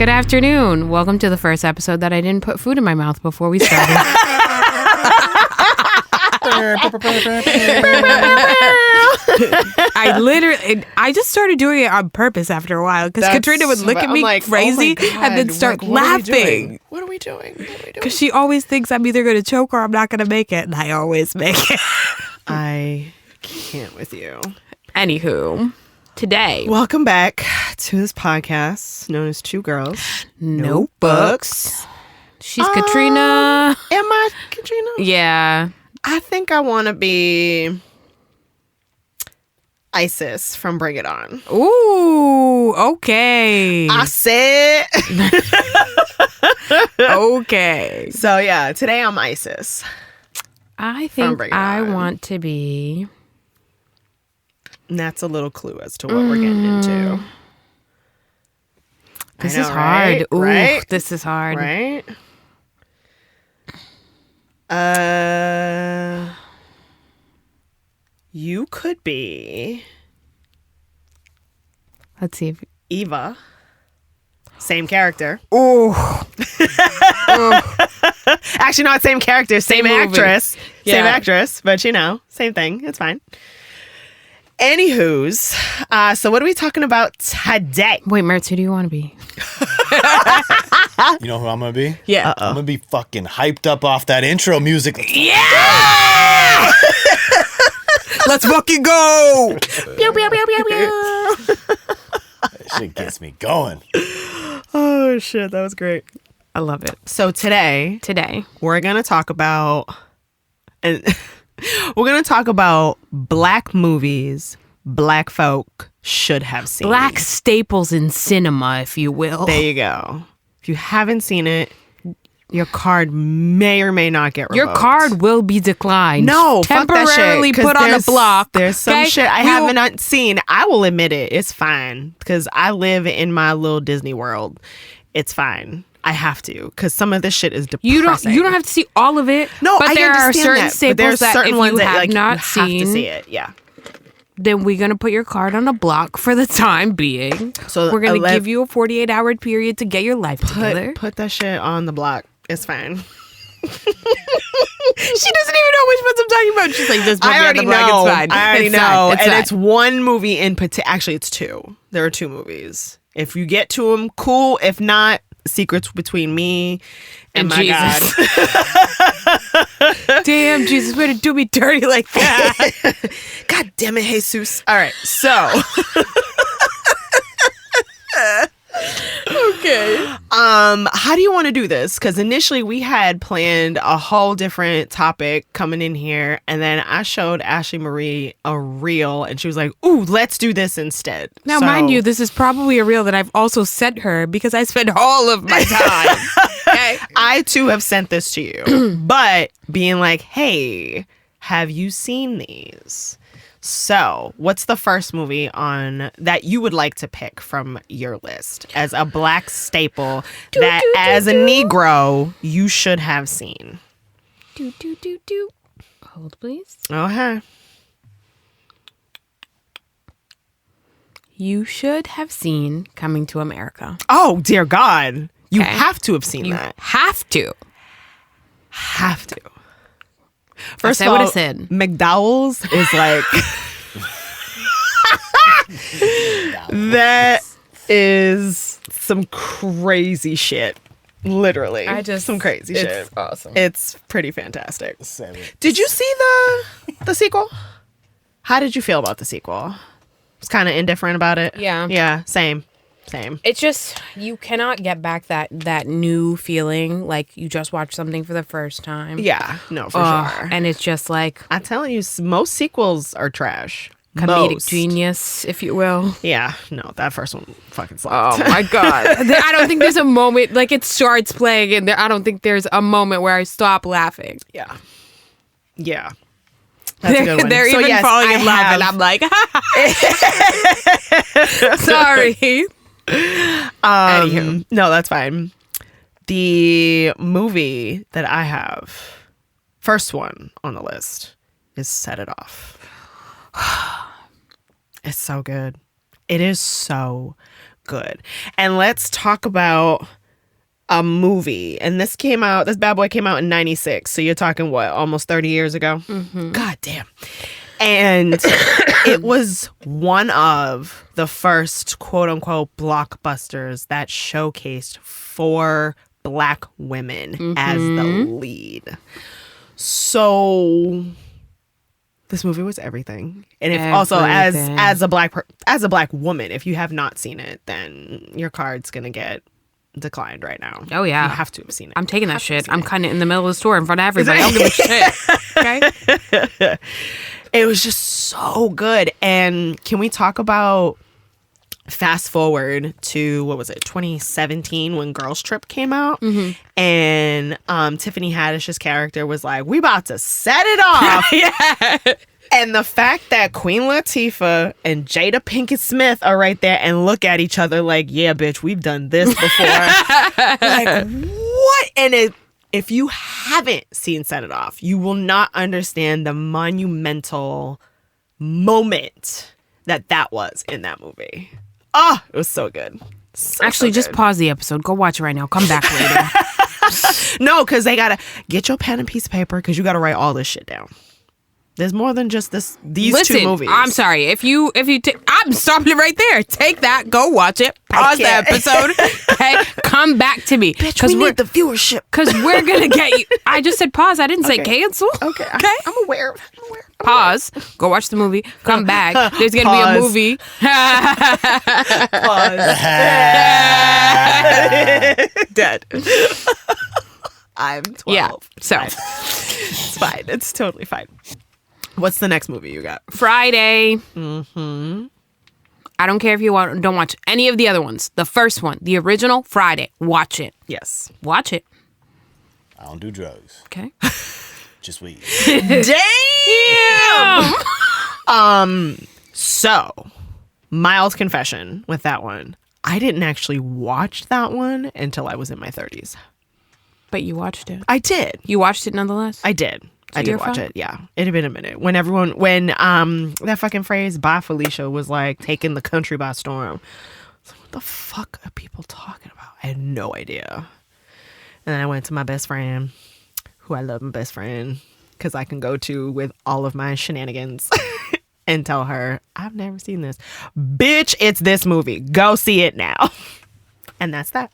Good afternoon. Welcome to the first episode that I didn't put food in my mouth before we started. I just started doing it on purpose after a while because Katrina would look at me crazy and then start laughing. What are we doing? Because she always thinks I'm either going to choke or I'm not going to make it, and I always make it. I can't with you. Anywho, today. Welcome back to this podcast known as Two Girls Notebooks. She's Katrina. Am I Katrina? Yeah. I think I want to be Isis from Bring It On. Ooh, okay. I said. Okay. So yeah, today I'm Isis. I think Bring It I On. want to be. And that's a little clue as to what we're getting into. This I is know, hard. right? Ooh, Right? this is hard. Right? You could be Let's see if. Eva. Same character. Ooh. Actually, not same character, same movie. actress. Same Yeah. actress, but you know, same thing. It's fine. Anywho's, so what are we talking about today? Wait, Mertz, who do you want to be? You know who I'm gonna be? Yeah. I'm gonna be fucking hyped up off that intro music. Yeah! Let's fucking go! Pew, pew, pew, pew, pew. That shit gets me going. Oh shit, that was great. I love it. So today Today. we're gonna talk about, and we're gonna talk about black movies black folk should have seen. Black staples in cinema, if you will. There you go. If you haven't seen it, your card may or may not get revoked. Your card will be declined. No, fuck that shit. Temporarily 'Cause put on a there's- block. There's some okay? shit I We will- haven't seen. I will admit it. It's fine because I live in my little Disney world. It's fine. I have to because some of this shit is depressing. You don't have to see all of it. No, but I there are understand certain that, but staples there's that certain if ones you that have like not you have seen, to see it. Yeah. then we're gonna put your card on a block for the time being. So we're gonna give you a 48-hour period to get your life together. Put that shit on the block. It's fine. She doesn't even know which ones I'm talking about. She's like, just put I me on already the block. know. It's fine. I already It's know. fine. It's And fine. it's one movie in particular. Actually, it's two. There are two movies. If you get to them, cool. If not, secrets between me and my Jesus. God. Damn, Jesus, way to do me dirty like that. God damn it, Jesus. All right, so. Okay. How do you want to do this? Because initially we had planned a whole different topic coming in here, and then I showed Ashley Marie a reel, and she was like, "Ooh, let's do this instead." Now, So- mind you, this is probably a reel that I've also sent her because I spend all of my time. Okay. I too have sent this to you, but being like, "Hey, have you seen these?" So, what's the first movie on that you would like to pick from your list as a black staple that, as a Negro, you should have seen? Do. Hold, please. Okay. You should have seen Coming to America. Oh dear God, you Okay. have to have seen You that. have to. Have to. First say of what I all, said. McDowell's is like that is some crazy shit. Literally, some crazy shit. Awesome. It's pretty fantastic. Send it. Did you see the sequel? How did you feel about the sequel? It's kind of indifferent about it. Yeah. Same. It's just you cannot get back that new feeling like you just watched something for the first time. Yeah, no, for sure. And it's just like I'm telling you, most sequels are trash. comedic Most. genius, if you will. Yeah, no, that first one fucking Oh slapped. my God. I don't think there's a moment, like it starts playing and I don't think there's a moment where I stop laughing. Yeah. That's a good one. They're So, even yes, falling in I love have- and I'm like, sorry. Anywho. No, that's fine. The movie that I have, first one on the list, is Set It Off. It's so good. It is so good. And let's talk about a movie. And this bad boy came out in 96. So you're talking what, almost 30 years ago? Mm-hmm. God damn. And it was one of the first quote unquote blockbusters that showcased 4 Black women as the lead. So this movie was everything. And if also as a black woman, if you have not seen it, then your card's gonna get declined right now. Oh yeah, you have to have seen it. I'm taking that shit. I'm cutting it in the middle of the store in front of everybody. I don't give a shit. Okay. It was just so good. And can we talk about fast forward to, what was it, 2017 when Girls Trip came out? And Tiffany Haddish's character was like, we about to set it off. Yeah. And the fact that Queen Latifah and Jada Pinkett Smith are right there and look at each other like, yeah, bitch, we've done this before. Like, what? And if you haven't seen Set It Off, you will not understand the monumental moment that was in that movie. Oh, it was so good. Actually, just pause the episode. Go watch it right now. Come back later. No, because they got to get your pen and piece of paper because you got to write all this shit down. There's more than just these 2 movies. I'm sorry. If you I'm stopping it right there. Take that. Go watch it. Pause the episode. Okay. Come back to me. Bitch, we need the viewership. Because we're going to get you. I just said pause. I didn't say cancel. Okay. I'm aware. Pause. Go watch the movie. Come back. There's going to be a movie. Pause. Dead. I'm 12. Yeah. So. It's fine. It's totally fine. What's the next movie you got? Friday. I don't care if you don't watch any of the other ones. The first one, the original, Friday. Watch it. Yes. Watch it. I don't do drugs. Okay. Just weed. Damn. So, mild confession with that one. I didn't actually watch that one until I was in my 30s. But you watched it. I did. You watched it nonetheless? I did. So I did watch it. Yeah. It had been a minute. When that fucking phrase, bye Felicia, was like taking the country by storm. I was like, what the fuck are people talking about? I had no idea. And then I went to my best friend, who I love, my best friend, because I can go to with all of my shenanigans and tell her, I've never seen this. Bitch, it's this movie. Go see it now. And that's that.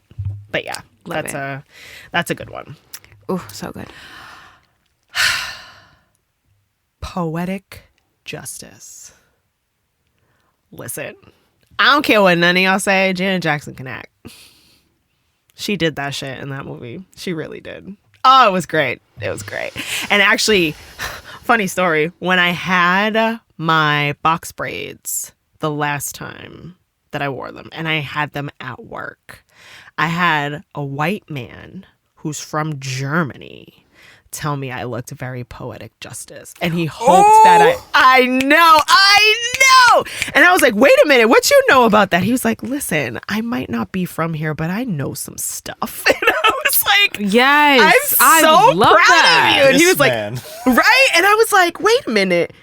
But yeah, that's a good one. Oh, so good. Poetic Justice. Listen, I don't care what none of y'all say. Janet Jackson can act. She did that shit in that movie. She really did. Oh, it was great. It was great. And actually, funny story, when I had my box braids the last time that I wore them, and I had them at work, I had a white man who's from Germany tell me I looked very poetic justice. And he hoped that I know. And I was like, wait a minute, what you know about that? He was like, listen, I might not be from here, but I know some stuff. And I was like, yes, I'm so proud of you. And he was like, man. right? And I was like, wait a minute.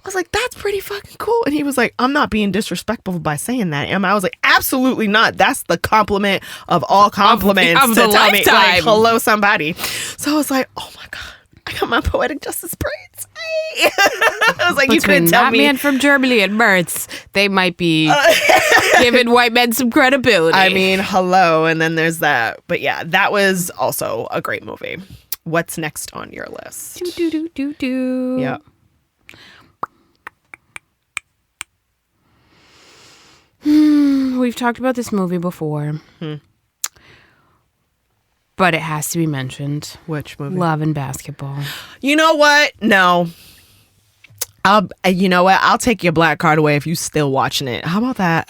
I was like, that's pretty fucking cool. And he was like, I'm not being disrespectful by saying that. And I was like, absolutely not. That's the compliment of all compliments of to the tell me, lifetime. like, hello, somebody. So I was like, oh my God, I got my poetic justice braids. Hey. I was like, you couldn't tell me. That man from Germany and Mertz, they might be giving white men some credibility. I mean, hello. And then there's that. But yeah, that was also a great movie. What's next on your list? Do. Yeah. We've talked about this movie before. But it has to be mentioned. Which movie? Love and Basketball. You know what? No. You know what? I'll take your black card away if you still watching it. How about that?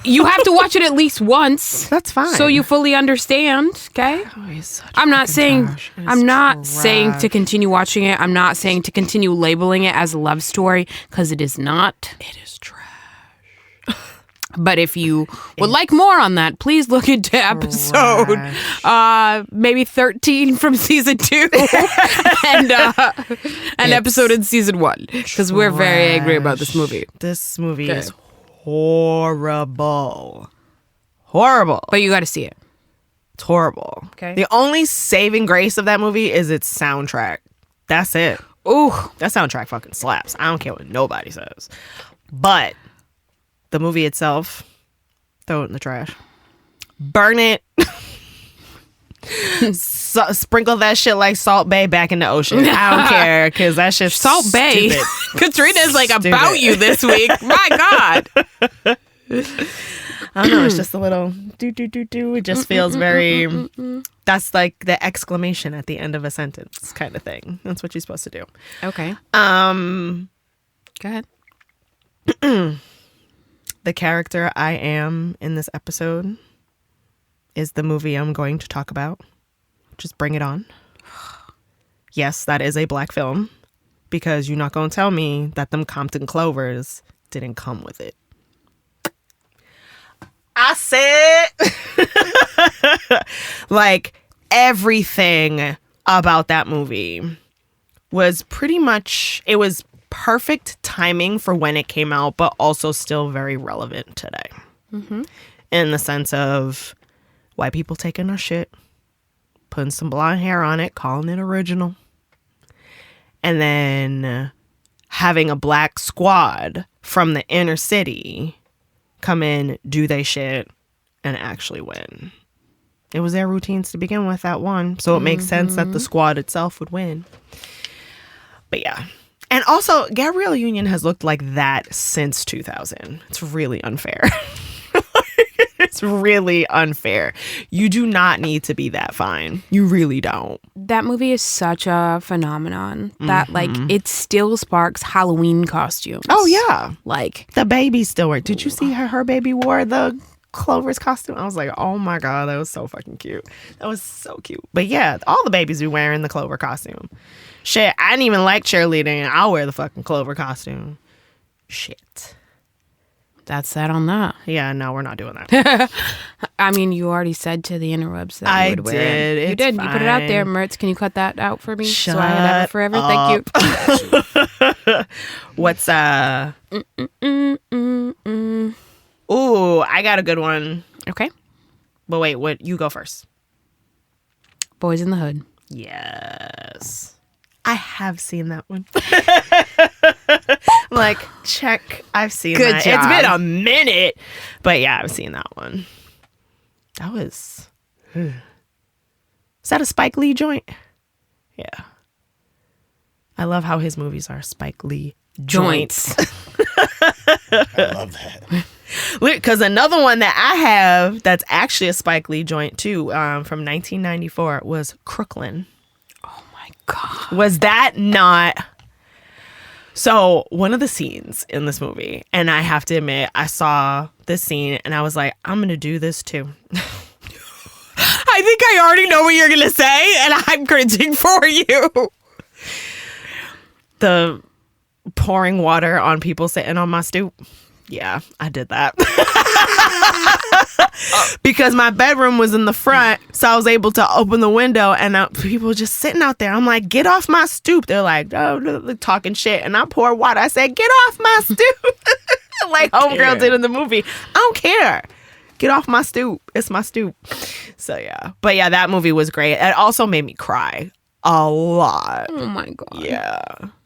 You have to watch it at least once. That's fine. So you fully understand, okay? Oh, I'm not saying saying to continue watching it. I'm not saying to continue labeling it as a love story, because it is not. It is trash. But if you would like more on that, please look into episode maybe 13 from season 2 and an episode in season 1, because we're very angry about this movie. This movie is horrible. horrible. But you got to see it. It's horrible. Okay. The only saving grace of that movie is its soundtrack. That's it. Ooh. That soundtrack fucking slaps. I don't care what nobody says. But the movie itself, throw it in the trash. Burn it. Sprinkle that shit like Salt Bay back in the ocean. I don't care because that shit's Salt Bay. stupid. Katrina's like Stupid. about you this week. My God. I don't know. It's just a little do do do do. It just feels very. That's like the exclamation at the end of a sentence kind of thing. That's what you're supposed to do. Okay. Um, Go ahead. the character I am in this episode is the movie I'm going to talk about. Just bring it on. Yes, that is a black film because you're not going to tell me that them Compton Clovers didn't come with it. I said, like, everything about that movie was pretty much, it was perfect timing for when it came out, but also still very relevant today. In the sense of white people taking our shit, putting some blonde hair on it, calling it original, and then having a black squad from the inner city come in, do they shit, and actually win. It was their routines to begin with, that one. So it makes sense that the squad itself would win. But yeah. And also, Gabrielle Union has looked like that since 2000. It's really unfair. It's really unfair. You do not need to be that fine. You really don't. That movie is such a phenomenon that, like, it still sparks Halloween costumes. Oh, yeah. Like, The baby still wear. Did you see her baby wore the Clover's costume? I was like, oh my God, that was so fucking cute. That was so cute. But yeah, all the babies be wearing the Clover costume. Shit, I didn't even like cheerleading. I'll wear the fucking Clover costume. Shit. that's that on that. Yeah, no, we're not doing that. I mean, you already said to the interwebs that I you would wear did. it. You It's did. You put it out there, fine. Mertz. Can you cut that out for me? Shut so I have it forever. Thank you. What's Ooh, I got a good one. Okay. But wait, what? You go first. Boys in the Hood. Yes. I have seen that one. Like, check. I've seen Good that. job. It's been a minute. But yeah, I've seen that one. That was. Is that a Spike Lee joint? Yeah. I love how his movies are Spike Lee joints. I love that. Because another one that I have that's actually a Spike Lee joint too, from 1994 was Crooklyn. Oh my God. Was that not? So one of the scenes in this movie, and I have to admit, I saw this scene and I was like, I'm going to do this too. I think I already know what you're going to say, and I'm cringing for you. The pouring water on people sitting on my stoop. Yeah, I did that. Because my bedroom was in the front, so I was able to open the window and people were just sitting out there. I'm like, get off my stoop. They're like, oh, talking shit. And I pour water. I said, get off my stoop. Like Homegirl did in the movie. I don't care. Get off my stoop. It's my stoop. So yeah. But yeah, that movie was great. It also made me cry a lot. Oh my God. Yeah.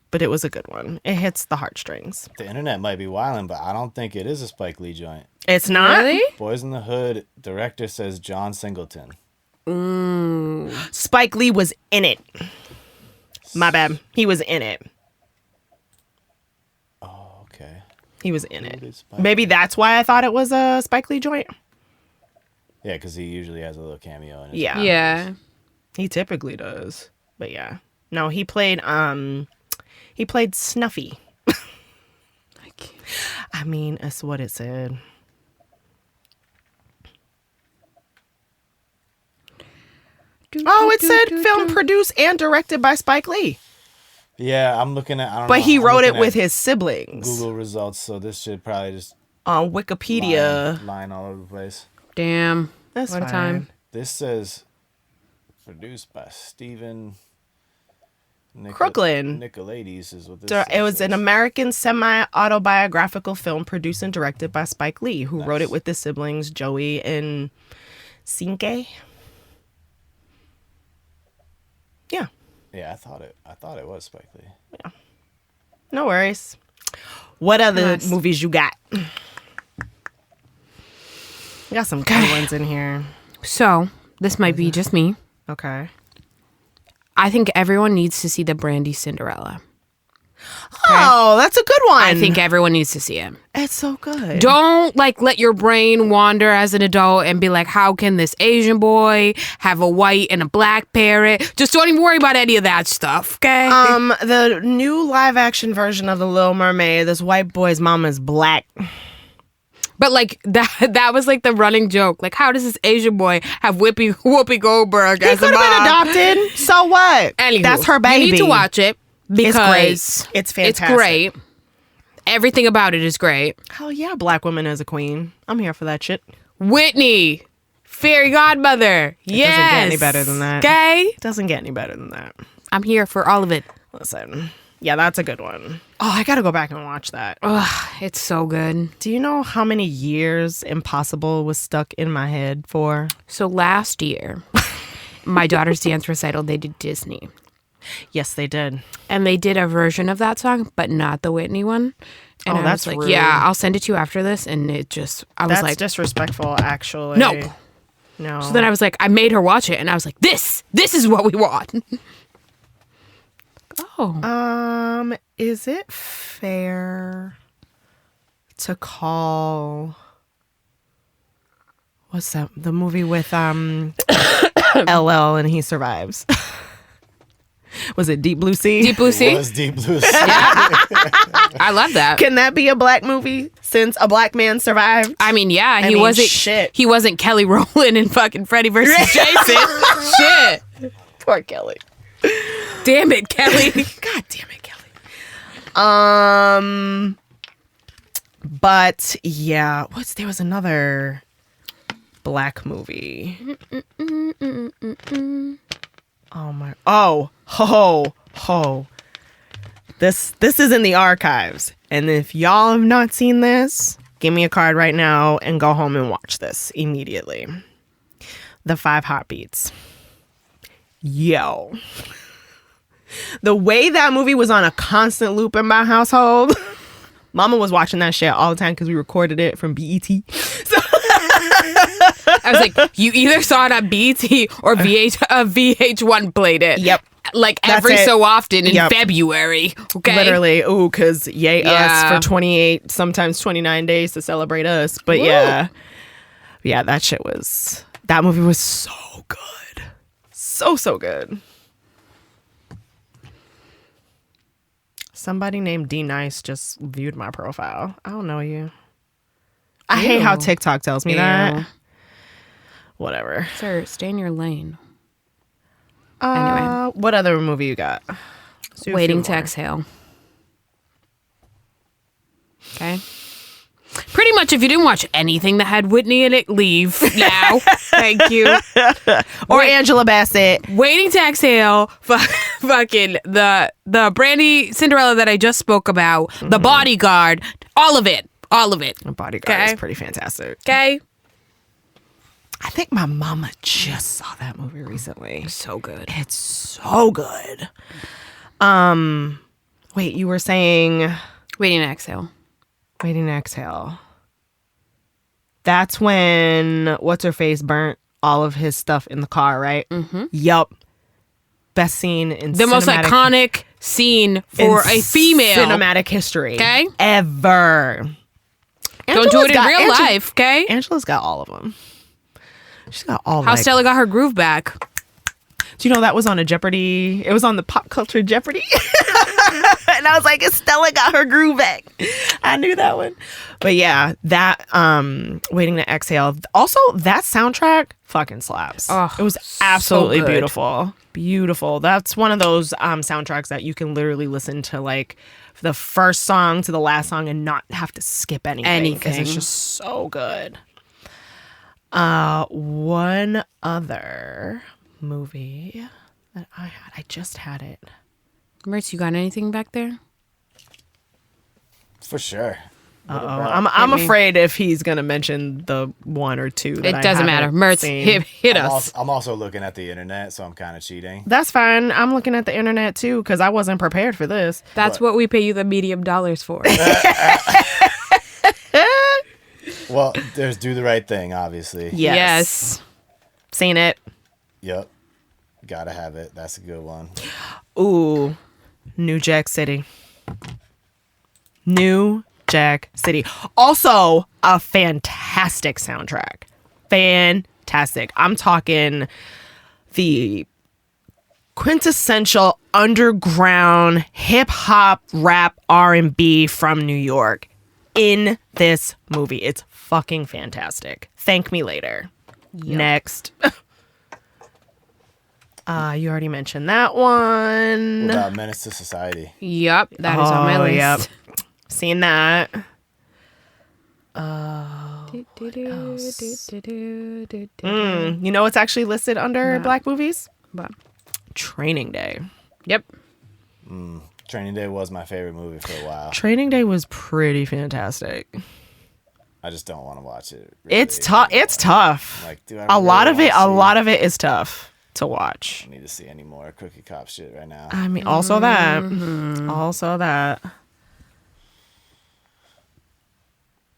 But it was a good one. It hits the heartstrings. The internet might be wilding, but I don't think it is a Spike Lee joint. It's not? Really? Boys in the Hood, director says John Singleton. Spike Lee was in it. My bad. He was in it. Oh, okay. He was in Who it. did Spike Maybe that's why I thought it was a Spike Lee joint. Yeah, because he usually has a little cameo in it. Yeah. Yeah. He typically does. But yeah. No, he played Snuffy. I mean, that's what it said. Oh, it said film produced and directed by Spike Lee. Yeah, I'm looking at. I don't know. But he I'm wrote it looking with at his siblings. Google results, so this should probably just On Wikipedia. line all over the place. Damn. That's what a fine. time. This says produced by Steven Crooklyn. Nicolaides is what this It was says. an American semi-autobiographical film produced and directed by Spike Lee, who wrote it with his siblings Joey and Cinque. Yeah, Yeah, I thought it was Spike Lee. no worries. What other Nice. movies you got? We got some good ones in here. So this might be just me. Okay. I think everyone needs to see the Brandy Cinderella. Oh, that's a good one. I think everyone needs to see it. it's so good. Don't like let your brain wander as an adult and be like, how can this Asian boy have a white and a black parrot? Just don't even worry about any of that stuff, okay? The new live action version of The Little Mermaid, this white boy's mom is black. But like that was like the running joke. Like, how does this Asian boy have Whoopi Goldberg He as a could mom? have been adopted. So what? Anywho, That's her baby. You need to watch it because great. It's fantastic. It's great. Everything about it is great. Hell yeah, black woman as a queen. I'm here for that shit. Whitney, fairy godmother. doesn't Yes. get any better than that. Okay, It doesn't get any better than that. I'm here for all of it. Listen. Yeah, that's a good one. Oh, I gotta go back and watch that. Ugh, it's so good. Do you know how many years Impossible was stuck in my head for? So last year, my daughter's dance recital, they did Disney. Yes, they did. And they did a version of that song, but not the Whitney one. And Oh, I that's was like, rude. yeah, I'll send it to you after this. And it just, I was That's like, disrespectful, actually. no. No. So then I was like, I made her watch it. And I was like, this is what we want. Oh. Is it fair to call what's that? The movie with LL and he survives. Was it Deep Blue Sea? Deep Blue It Sea? was Deep Blue Sea. I love that. Can that be a black movie since a black man survived? I mean, yeah, he mean, wasn't shit. He wasn't Kelly Rowland in fucking Freddy versus Jason. Shit. Poor Kelly. Damn it, Kelly. God damn it, Kelly. But yeah, there was another black movie. Oh my! Oh, ho! This is in the archives, and if y'all have not seen this, give me a card right now and go home and watch this immediately. The 5 Heartbeats. Yo. The way that movie was on a constant loop in my household, Mama was watching that shit all the time because we recorded it from BET. I was like, you either saw it on BT or VH1 played it. Yep. Like That's every it. so often in Yep. February. Okay. Literally, ooh, because yay Yeah. us for 28, sometimes 29 days to celebrate us. But yeah, that movie was so good. So good. Somebody named D Nice just viewed my profile. I don't know you. I hate how Ew. TikTok tells me Ew. that. Whatever. Sir, stay in your lane. Anyway. What other movie you got? Let's do a Waiting few to more. exhale. Okay. Pretty much, if you didn't watch anything that had Whitney in it, leave now. Thank you. Or Angela Bassett. Waiting to exhale. Fucking the Brandy Cinderella that I just spoke about. The Bodyguard. All of it. Bodyguard Okay. is pretty fantastic. Okay. I think my mama just saw that movie recently. So good. It's so good. Wait, you were saying Waiting to exhale. Waiting to Exhale. That's when what's her face burnt all of his stuff in the car, right? Mm-hmm. Yup. Best scene in The most iconic scene for a female. cinematic history. Okay. Ever. Don't do it in real life, okay? Angela's got all of them. She's got all. How like, Stella got her groove back. Do you know that was on a Jeopardy? It was on the Pop Culture Jeopardy. And I was like, Stella got her groove back. I knew that one. But yeah, that Waiting to Exhale. Also, that soundtrack fucking slaps. Oh, it was absolutely good. beautiful. Beautiful. That's one of those soundtracks that you can literally listen to like the first song to the last song and not have to skip anything. Because it's Anything. just so good. One other movie that I just had it Mertz, you got anything back there? For sure. What Uh-oh. about- I'm me. afraid if he's gonna mention the one or two that It I doesn't matter. haven't Mertz, seen. hit I'm us. also, I'm also looking at the internet, so I'm kind of cheating. That's fine. I'm looking at the internet too because I wasn't prepared for this. That's what we pay you the medium dollars for. Well, there's Do the Right Thing, obviously. Yes. Seen it. Yep. Gotta have it. That's a good one. Ooh, New Jack City. New Jack City. Also, a fantastic soundtrack. Fantastic. I'm talking the quintessential underground hip hop, rap, R&B from New York in this movie. It's fucking fantastic. Thank me later. Next. You already mentioned that one. What about Menace to Society? Yep, that is on my list. Yep. Seen that. You know what's actually listed under Black movies? But, Training Day. yep. Training Day was my favorite movie for a while. Training Day was pretty fantastic. I just don't want to watch it. Really. It's tough. It's tough. Like, do I A lot really of it. wanna A see- lot of it is tough to watch. I don't need to see any more Crooked Cop shit right now. I mean, also that. Also that.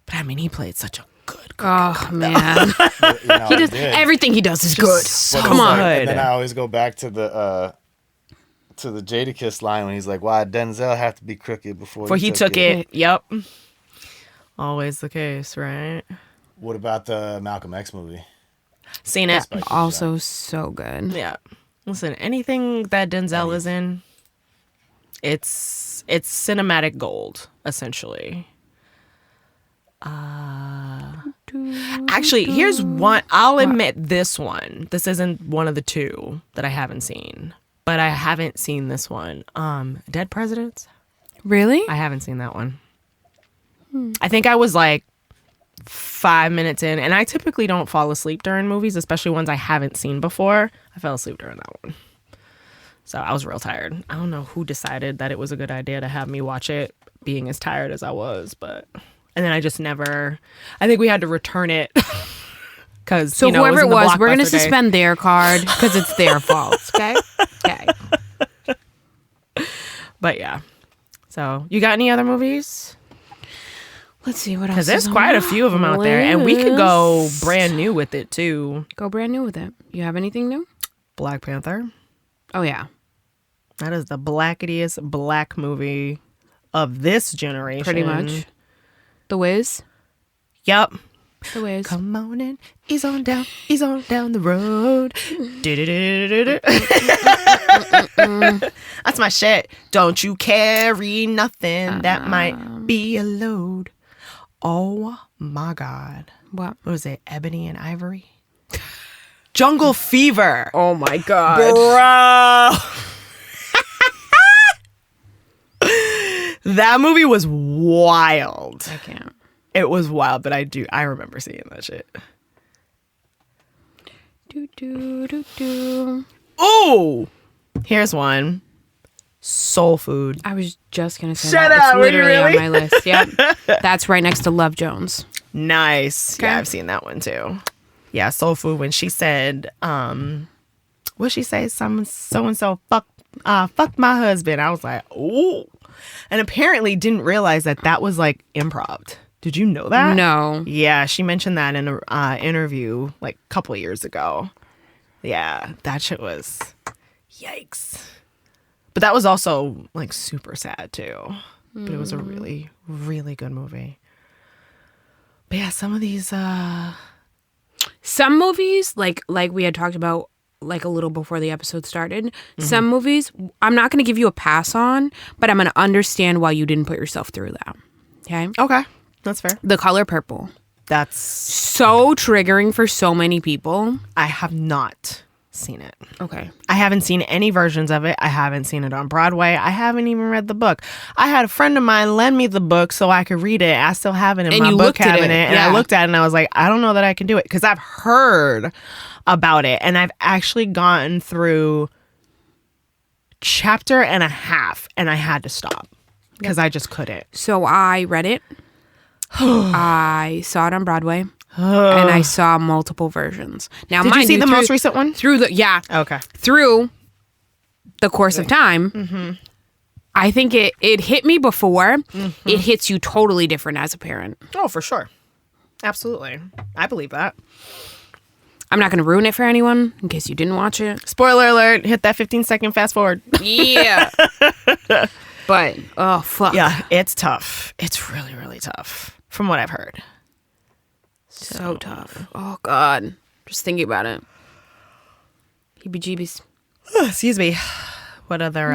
But I mean, he played such a good. Oh, man. You know, he does, did. everything he does is good. so Come on. good. And then I always go back to the Jadakiss line when he's like, "Why did Denzel have to be crooked before He took it. Yep. Always the case, right? What about the Malcolm X movie? Seen it. Also so good. Yeah. Listen, anything that Denzel is in, it's cinematic gold, essentially. Actually, here's one. I'll admit this one. This isn't one of the two that I haven't seen, but I haven't seen this one. Dead Presidents. Really? I haven't seen that one. I think I was like 5 minutes in, and I typically don't fall asleep during movies, especially ones I haven't seen before. I fell asleep during that one. So I was real tired. I don't know who decided that it was a good idea to have me watch it being as tired as I was, but and then I just never. I think we had to return it because So whoever it was, we're going to Blockbuster day. suspend their card because it's their fault. Okay? Okay. But yeah. So you got any other movies? Let's see what else. Because there's is on quite a the few of them out there, and we could go list. brand new with it too. Go brand new with it. You have anything new? Black Panther. Oh, yeah. That is the blacketiest black movie of this generation. Pretty much. The Wiz. Yep. The Wiz. Come on in. He's on down the road. That's my shit. Don't you carry nothing that might be a load. Oh my God. What? What was it? Ebony and Ivory? Jungle Fever. Oh, my God. Bro. That movie was wild. I can't. It was wild, but I remember seeing that shit. Do, do, do, do. Ooh! Here's one. Soul Food. I was just going to say Shut that. up, It's were you literally really? on my list. Yep. That's right next to Love Jones. Nice. Okay. Yeah, I've seen that one too. Yeah, Soul Food when she said, what'd she say? Some so-and-so fuck my husband. I was like, ooh. And apparently didn't realize that was like improv. Did you know that? No. Yeah, she mentioned that in an interview like a couple of years ago. Yeah, that shit was yikes. But that was also like super sad too. But it was a really, really good movie. But yeah, some of these Some movies, like we had talked about like a little before the episode started, some movies I'm not going to give you a pass on, but I'm going to understand why you didn't put yourself through that. Okay? okay, that's fair. The Color Purple. That's So triggering for so many people. I have not seen it. Okay. I haven't seen any versions of it. I haven't seen it on Broadway. I haven't even read the book. I had a friend of mine lend me the book so I could read it. I still have it in And my you book looked at it, cabinet. And I yeah. looked at it and I was like, I don't know that I can do it because I've heard about it. And I've actually gotten through chapter and a half, and I had to stop because I just couldn't. So I read it. I saw it on Broadway. And I saw multiple versions. Now, Did you mind see the through- most recent one? Through the Okay. through the course of time, I think it hit me before. It hits you totally different as a parent. Oh, for sure. Absolutely. I believe that. I'm not going to ruin it for anyone in case you didn't watch it. Spoiler alert, hit that 15-second fast forward. Yeah. But, oh, fuck. Yeah, it's tough. It's really, really tough from what I've heard. So tough. Oh, God. Just thinking about it. Heebie-jeebies. Excuse me. What other,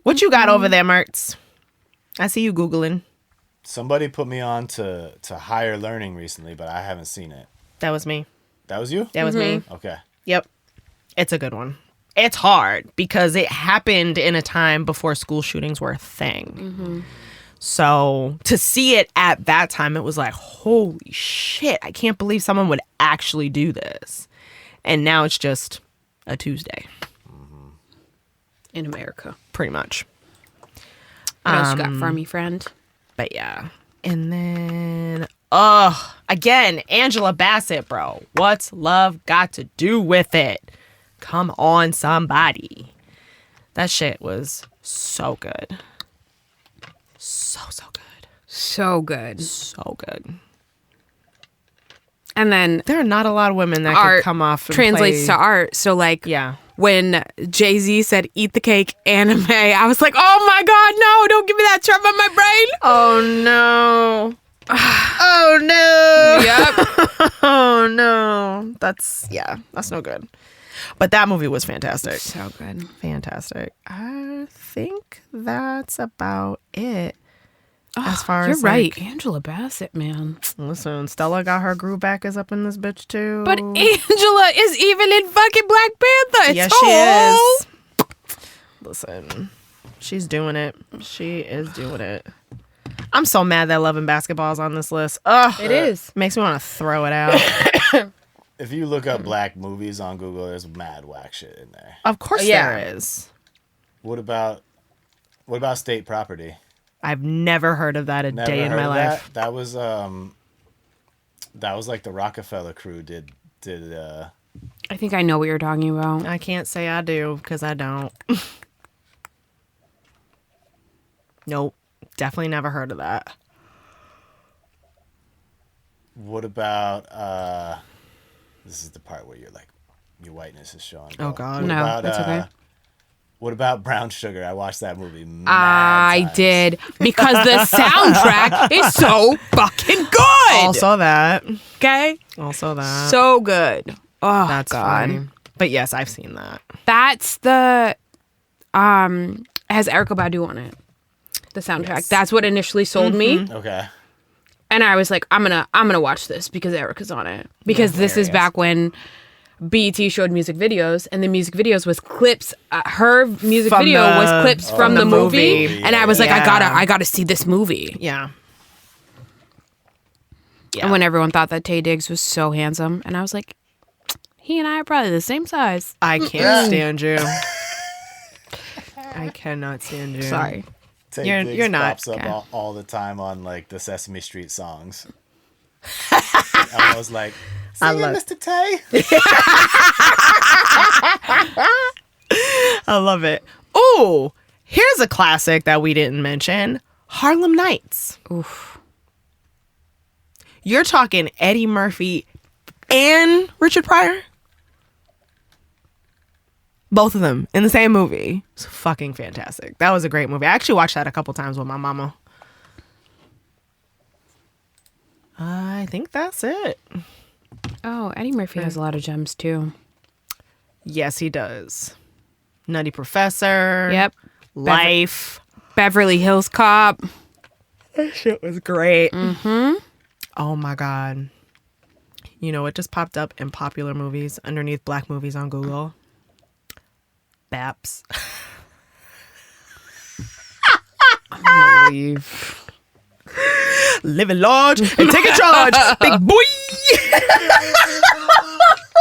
what you got over there, Mertz? I see you Googling. Somebody put me on to Higher Learning recently, but I haven't seen it. That was me. That was you? That was me. Okay. Yep. It's a good one. It's hard because it happened in a time before school shootings were a thing. So to see it at that time, it was like, holy shit, I can't believe someone would actually do this. And now it's just a Tuesday, In America. pretty much. What else you got for me, friend? But yeah. And then, again, Angela Bassett, bro. What's love got to do with it? Come on, somebody. That shit was so good. So good. So good. So good. And then There are not a lot of women that art could come off and translates play. to art. So, like, Yeah. when Jay-Z said, eat the cake, anime, I was like, oh my God, no, don't give me that trap on my brain. Oh, no. Oh, no. Yep. Oh, no. That's no good. But that movie was fantastic. So good. Fantastic. I think that's about it. As far You're as right. like, Angela Bassett, man. listen, Stella got her groove back is up in this bitch too. But Angela is even in fucking Black Panther. It's yes, whole- she is. Listen, she's doing it. She is doing it. I'm so mad that Love and Basketball is on this list. Ugh, It is. makes me want to throw it out. If you look up black movies on Google, there's mad whack shit in there. Of course Yeah. there is. What about State Property? I've never heard of that a Never day in heard my of life. That was like the Rockefeller crew did I think I know what you're talking about. I can't say I do because I don't. Nope. Definitely never heard of that. What about this is the part where you're like your whiteness is showing. Oh, bro. God. What No, about, that's okay. What about Brown Sugar? I watched that movie. Mad I times. did because the soundtrack is so fucking good. Also that. Okay, Also that. so good. Oh, That's God. funny. But yes, I've seen that. That's the has Erykah Badu on it. The soundtrack. Yes. That's what initially sold me, Okay. and I was like, I'm gonna watch this because Erykah's on it. Because this is hilarious. back when BET showed music videos, and the music videos was clips. Her music From video the- was clips from the movie, movie. and I was like, Yeah. I gotta see this movie. Yeah. And when everyone thought that Taye Diggs was so handsome, and I was like, he and I are probably the same size. I can't stand you. I cannot stand you. Sorry. Tay You're- Diggs you're not. pops up Okay. all the time on like the Sesame Street songs. I was like, I sing it, love- Mr. Tay. I love it. Ooh, here's a classic that we didn't mention. Harlem Nights. Oof. You're talking Eddie Murphy and Richard Pryor? Both of them in the same movie. It's fucking fantastic. That was a great movie. I actually watched that a couple times with my mama. I think that's it. Oh, Eddie Murphy has a lot of gems too. Yes, he does. Nutty Professor. Yep. Life. Beverly Hills Cop. That shit was great. Mm-hmm. Oh my God. You know, it just popped up in popular movies underneath black movies on Google. Baps. Leave. Living large and taking charge. Big boy.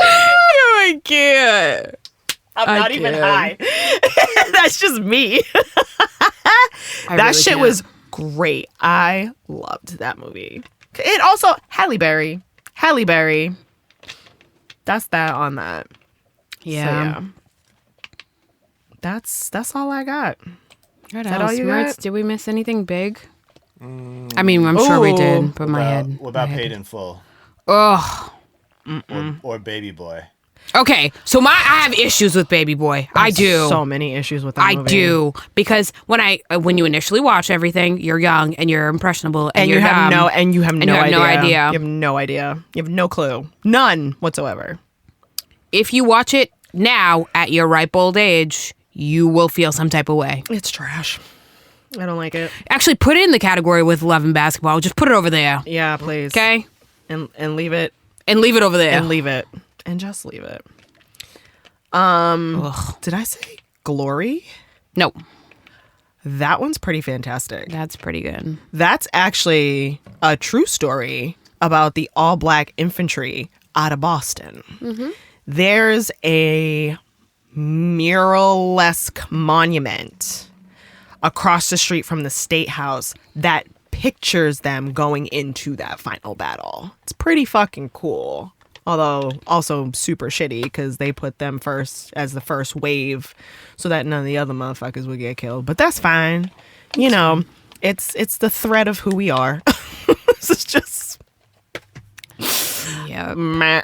Oh my God. I'm I not even can't. high. That's just me. I That really shit can't. was great. I loved that movie. It also Halle Berry. Halle Berry. That's that on that. Yeah. So, yeah. That's all I got. What that else? all you Smarts? got? Did we miss anything big? I mean, I'm sure we Ooh. did, but What my about, head. what about my head- Paid in Full Ugh. or Baby Boy? Okay, so I have issues with Baby Boy. I do. So many issues with that I movie. do because when you initially watch everything, you're young and you're impressionable and, And you're you have dumb, no and you have no idea. idea. You have no idea. You have no clue. None whatsoever. If you watch it now at your ripe old age, you will feel some type of way. It's trash. I don't like it. Actually, put it in the category with love and basketball. Just put it over there, Yeah, please. okay? And leave it. And leave it over there. And leave it. And just leave it. Ugh. Did I say Glory? No, That one's pretty fantastic. that's pretty good. That's actually a true story about the all black infantry out of Boston. There's a mural-esque monument across the street from the State House that pictures them going into that final battle. It's pretty fucking cool. Although also super shitty because they put them first as the first wave so that none of the other motherfuckers would get killed. But that's fine. You know, it's the thread of who we are. This is just Yeah. meh.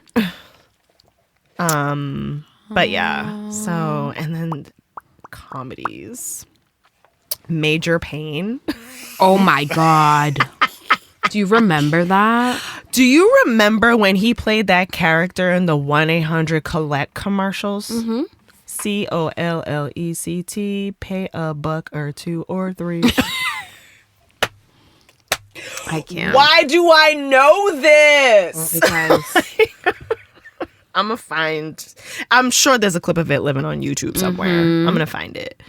But yeah. So and then comedies. Major Pain. Oh my god. Do you remember that? Do you remember when he played that character in the 1-800 Collect commercials? Mm-hmm. COLLECT, pay a buck or two or three. I can't. Why do I know this? Because I'm sure there's a clip of it living on YouTube somewhere. I'm gonna find it.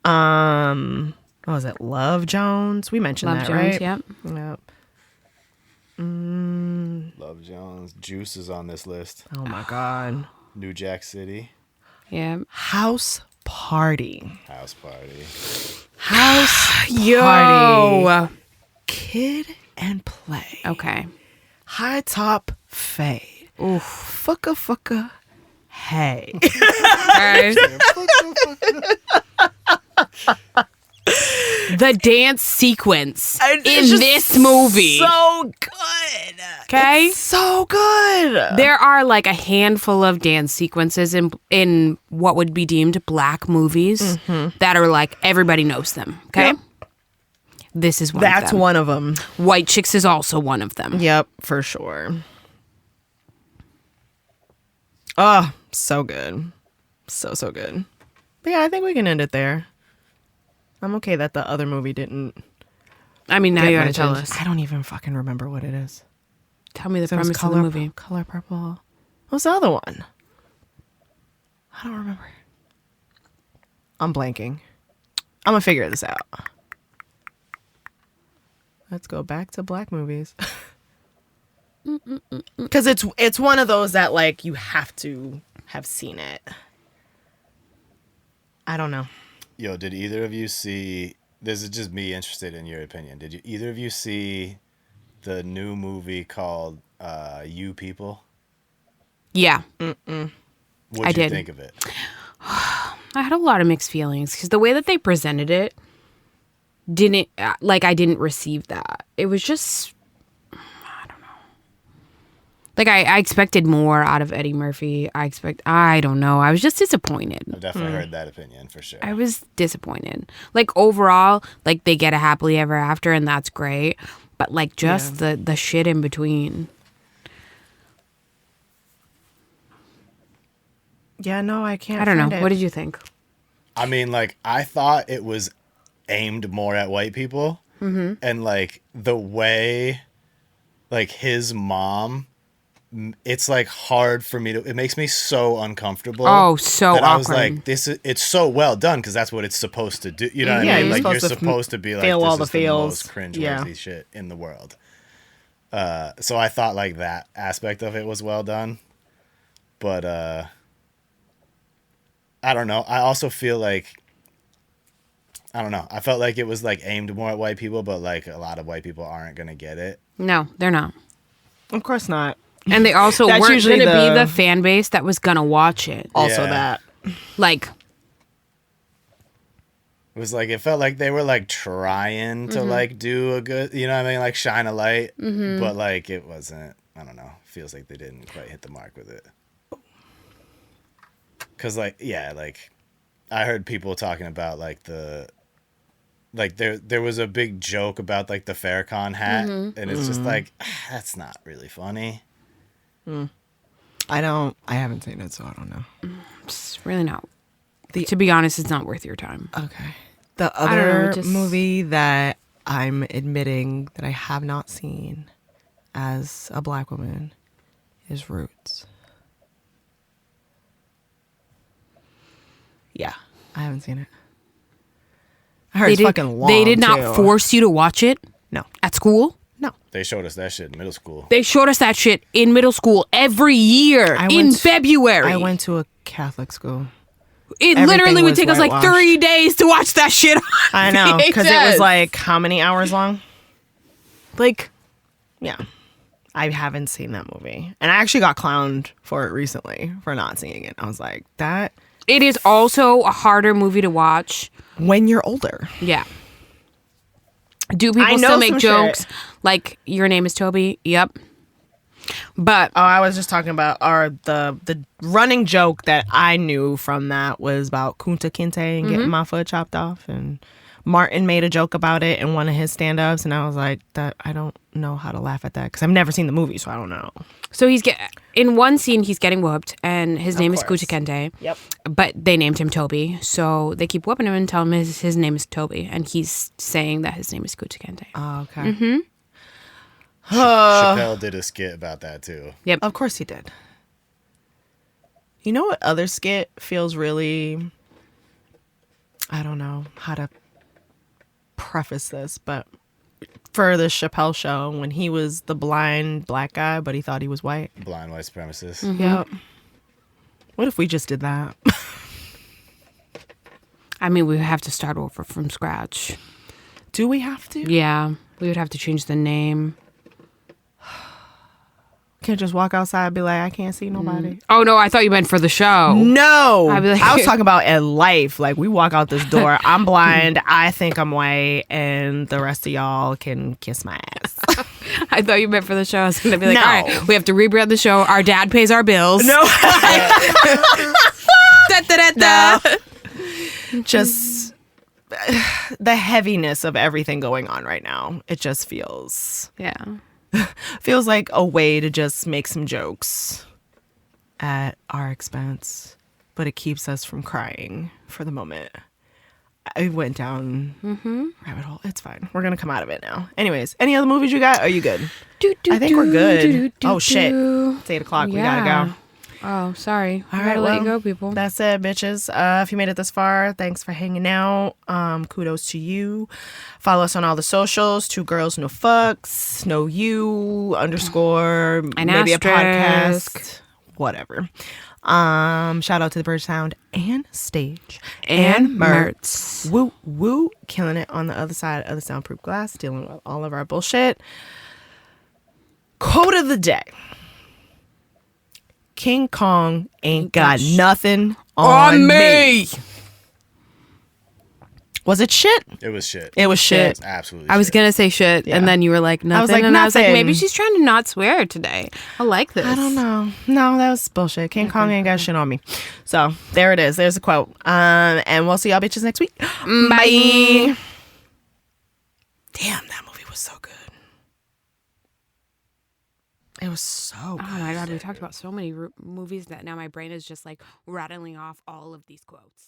What was it? Love Jones? We mentioned Love that, Jones, right? yep. Yep. Love Jones. Juice is on this list. Oh my God. New Jack City. Yeah. House Party. House Party. House Yo. Party. Kid and Play. Okay. High Top Fade. Oof. Fucka. Hey. Alright. The dance sequence in this movie. So good. Okay? It's so good. There are like a handful of dance sequences in what would be deemed black movies that are like everybody knows them. Okay. Yep. This is one That's of them. one of them. White Chicks is also one of them. Yep, for sure. Oh, so good. So good. But yeah, I think we can end it there. I'm okay that the other movie didn't. I mean, now get you gotta tell mentioned. us. I don't even fucking remember what it is. Tell me the So it was premise of the movie. Color Purple. What's the other one? I don't remember. I'm blanking. I'm gonna figure this out. Let's go back to black movies. Because it's one of those that like you have to have seen it. I don't know. Yo, did either of you see? This is just me interested in your opinion. Did either of you see the new movie called You People? Yeah. What'd I you did. think of it? I had a lot of mixed feelings because the way that they presented it didn't I didn't receive that. It was just I don't know. Like I expected more out of Eddie Murphy. I don't know. I was just disappointed. I've definitely heard that opinion for sure. I was disappointed. Like overall, like they get a happily ever after and that's great, but like just the shit in between. Yeah, no, I can't. I don't know. find it. What did you think? I mean, like, I thought it was aimed more at white people. Mm-hmm. And, like, the way, like, his mom, it's, like, hard for me to, it makes me so uncomfortable. Oh, so that I was awkward. like, it's so well done because that's what it's supposed to do. You know what Yeah, I mean? you're Like, you're supposed to supposed to be like, feel this all is the the feels. most cringeworthy Yeah. shit in the world. So I thought, like, that aspect of it was well done. But, I don't know. I also feel like, I don't know. I felt like it was like aimed more at white people, but like a lot of white people aren't gonna get it. No, they're not. Of course not. And they also That's weren't going usually to be the- the fan base that was going to watch it. Also Yeah. that. Like, It was like, it felt like they were like trying to like do a good, you know what I mean? Like shine a light, but like it wasn't, I don't know. Feels like they didn't quite hit the mark with it. Cause like, yeah, like I heard people talking about like like there was a big joke about like the Farrakhan hat, and it's just like, that's not really funny. I haven't seen it, so I don't know. it's really not. To be honest, it's not worth your time. Okay. The don't know, other just- movie that I'm admitting that I have not seen as a black woman is Roots. Yeah, I haven't seen it. I heard it's fucking long. They did not too. force you to watch it No, at school. no. They showed us that shit in middle school. They showed us that shit in middle school every year in February. I went to a Catholic school. It everything literally would was take us like whitewashed. 30 days to watch that shit. On I know, because it was VHS. like how many hours long? Like, yeah. I haven't seen that movie. And I actually got clowned for it recently for not seeing it. I was like, that It is also a harder movie to watch. when you're older. Yeah. Do I people know still make some jokes shit. like your name is Toby? Yep. But Oh, I was just talking about the running joke that I knew from that was about Kunta Kinte and getting my foot chopped off, and Martin made a joke about it in one of his stand-ups, and I was like, that I don't know how to laugh at that because I've never seen the movie, so I don't know. so in one scene he's getting whooped and his name is course. Kuta Kente. Yep. But they named him Toby, so they keep whooping him and tell him his name is Toby, and he's saying that his name is Kuta Kente. Oh, okay. Chappelle did a skit about that too. Yep. Of course he did. You know what other skit feels really... I don't know how to preface this, but for the Chappelle show, when he was the blind black guy, but he thought he was white. Blind white supremacist. Yep. What if we just did that? I mean, we would have to start over from scratch. Do we have to? Yeah. We would have to change the name. Can't just walk outside and be like, I can't see nobody. Oh, no, I thought you meant for the show. No. I'd be like- I was talking about in life. Like, we walk out this door, I'm blind, I think I'm white, and the rest of y'all can kiss my ass. I thought you meant for the show. I was going to be like, No. all right, we have to rebrand the show. Our dad pays our bills. No. Da, da, da, da. Just the heaviness of everything going on right now. It just feels like a way to just make some jokes at our expense, but it keeps us from crying for the moment. I went down rabbit hole. It's fine. We're gonna come out of it now. Anyways, any other movies you got? Are you good? I think we're good. Oh shit! It's 8:00. We gotta go. Oh, sorry. All I right, gotta let you well, go, people. That's it, bitches. If you made it this far, thanks for hanging out. Kudos to you. Follow us on all the socials. 2 Girls No Fucks. No You _ An maybe a asterisk. podcast. Whatever. Shout out to the Bird Sound and Stage And Mertz. Woo woo, killing it on the other side of the soundproof glass, dealing with all of our bullshit. Quote of the day. King Kong ain't got nothing on me. Was it shit? It was shit. It was shit. It's absolutely I was shit. going to say shit, Yeah. and then you were like, nothing. was like, and I was like, nothing. maybe she's trying to not swear today. I like this. I don't know. No, that was bullshit. King Kong ain't got shit on me. So there it is. There's a quote. And we'll see y'all bitches next week. Bye. Damn, that movie was so good. It was so good. Oh my God, we talked about so many movies that now my brain is just like rattling off all of these quotes.